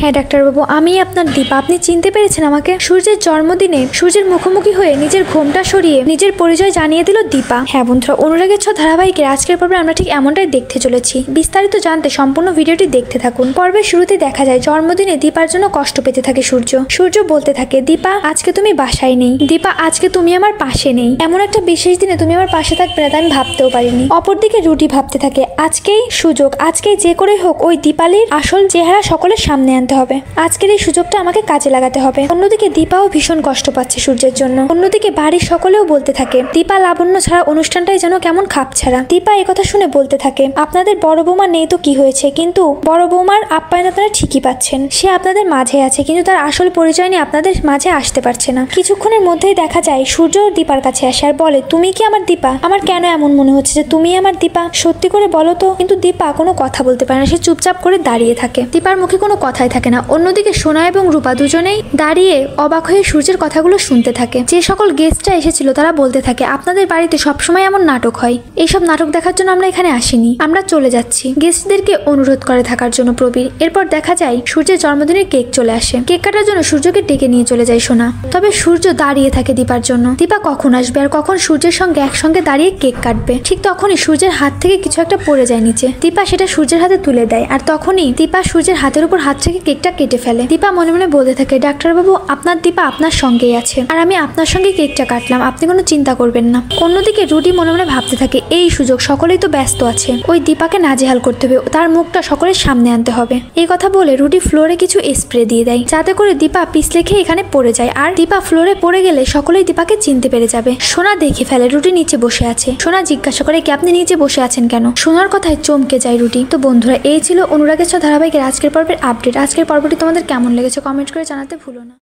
হ্যাঁ ডাক্তারবাবু, আমি আপনার দীপা। আপনি চিনতে পেরেছেন আমাকে? সূর্যের জন্মদিনে সূর্যের মুখোমুখি হয়ে নিজের ঘোমটা সরিয়ে নিজের পরিচয় জানিয়ে দিল দীপা। হ্যাঁ বন্ধুরা, অনুরাগের ছ ধারাবাহিকের আজকের পর্বে আমরা ঠিক এমনটাই দেখতে চলেছি। বিস্তারিত জানতে সম্পূর্ণ ভিডিওটি দেখতে থাকুন। পর্বের শুরুতে দেখা যায় জন্মদিনে দীপার জন্য কষ্ট পেতে থাকে সূর্য। সূর্য বলতে থাকে, দীপা আজকে তুমি বাসায় নেই, দীপা আজকে তুমি আমার পাশে নেই, এমন একটা বিশেষ দিনে তুমি আমার পাশে থাকবে না আমি ভাবতেও পারিনি। অপরদিকে রুটি ভাবতে থাকে, আজকেই সুযোগ, আজকেই যে করে হোক ওই দীপালির আসল চেহারা সকলের সামনে আনতে হবে, আজকের এই সুযোগটা আমাকে কাজে লাগাতে হবে। অন্যদিকে দীপাও ভীষণ কষ্ট পাচ্ছে সূর্যের জন্য। অন্যদিকে বাড়ির সকলেও বলতে থাকে, দীপা লাবণ্য ছাড়া অনুষ্ঠানটাই যেন কেমন খাপ ছাড়া। দীপা একথা শুনে বলতে থাকে, আপনাদের বড় বৌমা নেই তো কি হয়েছে, কিন্তু বড় বৌমার আপ্যায়ন আপনারা ঠিকই পাচ্ছেন। সে আপনাদের মাঝে আছে, কিন্তু তার আসল পরিচয় নিয়ে আপনাদের মাঝে আসতে পারছে না। কিছুক্ষণের মধ্যেই দেখা যায় সূর্য দীপার কাছে আসে আর বলে, তুমি কি আমার দীপা? আমার কেন এমন মনে হচ্ছে যে তুমি আমার দীপা? সত্যি করে বলো তো। কিন্তু দীপা কোনো কথা বলতে পারে না, সে চুপচাপ করে দাঁড়িয়ে থাকে। দীপার মুখে কোনো কথাই থাকে না। অন্যদিকে সোনা এবং রূপা দুজনেই দাঁড়িয়ে অবাক হয়ে সূর্যের কথাগুলো শুনতে থাকে। যে সকল গেস্টরা এসেছিল তারা বলতে থাকে, আপনাদের বাড়িতে সবসময় এমন নাটক হয়, এইসব নাটক দেখার জন্য আমরা এখানে আসিনি, আমরা চলে যাচ্ছি। গেস্টদেরকে অনুরোধ করে থাকার জন্য প্রবীর। এরপর দেখা যায় সূর্যের জন্মদিনের কেক চলে আসে। কেক কাটার জন্য সূর্যকে ডেকে নিয়ে চলে যায় সোনা। তবে সূর্য দাঁড়িয়ে থাকে দীপার জন্য। দীপা কখন আসবে আর কখন সূর্যের সঙ্গে একসঙ্গে দাঁড়িয়ে কেক কাটবে। ঠিক তখনই সূর্যের হাত থেকে কিছু একটা পড়ে যায় নিচে। দীপা সেটা সূর্যের হাতে তুলে দেয় আর তখনই দীপা সূর্যের হাতের উপর হাত থেকে কেকটা কেটে ফেলে। দীপা মনে মনে বলতে থাকে, ডাক্তারবাবু আপনার দীপা আপনার সঙ্গেই আছে আর আমি আপনার সঙ্গে কেকটা কাটলাম, আপনি কোনো চিন্তা করবেন না। অন্যদিকে রুটি মনে মনে ভাবতে থাকে, এই সুযোগ, সকলেই তো ব্যস্ত আছে, ওই দীপাকে নাজেহাল করতে হবে, তার মুখটা সকলের সামনে আনতে হবে। এই কথা বলে রুটি ফ্লোরে কিছু স্প্রে দিয়ে দেয়, যাতে করে দীপা পিছলে খেয়ে এখানে পড়ে যায়। আর দীপা ফ্লোরে পড়ে গেলে সকলেই দীপাকে চিনতে পেরে যাবে। সোনা দেখে ফেলে রুটি নিচে বসে আছে। সোনা জিজ্ঞাসা করে, কি আপনি নিচে বসে আছেন কেন? সোনার কথায় চমকে যায় রুটি। তো বন্ধুরা, এই ছিল অনুরাগের ছ ধারাবাহিকের আজকের পর্বের আপডেট। আজকের পর্বটি তোমাদের কেমন লেগেছে কমেন্ট করে জানাতে ভুলো না।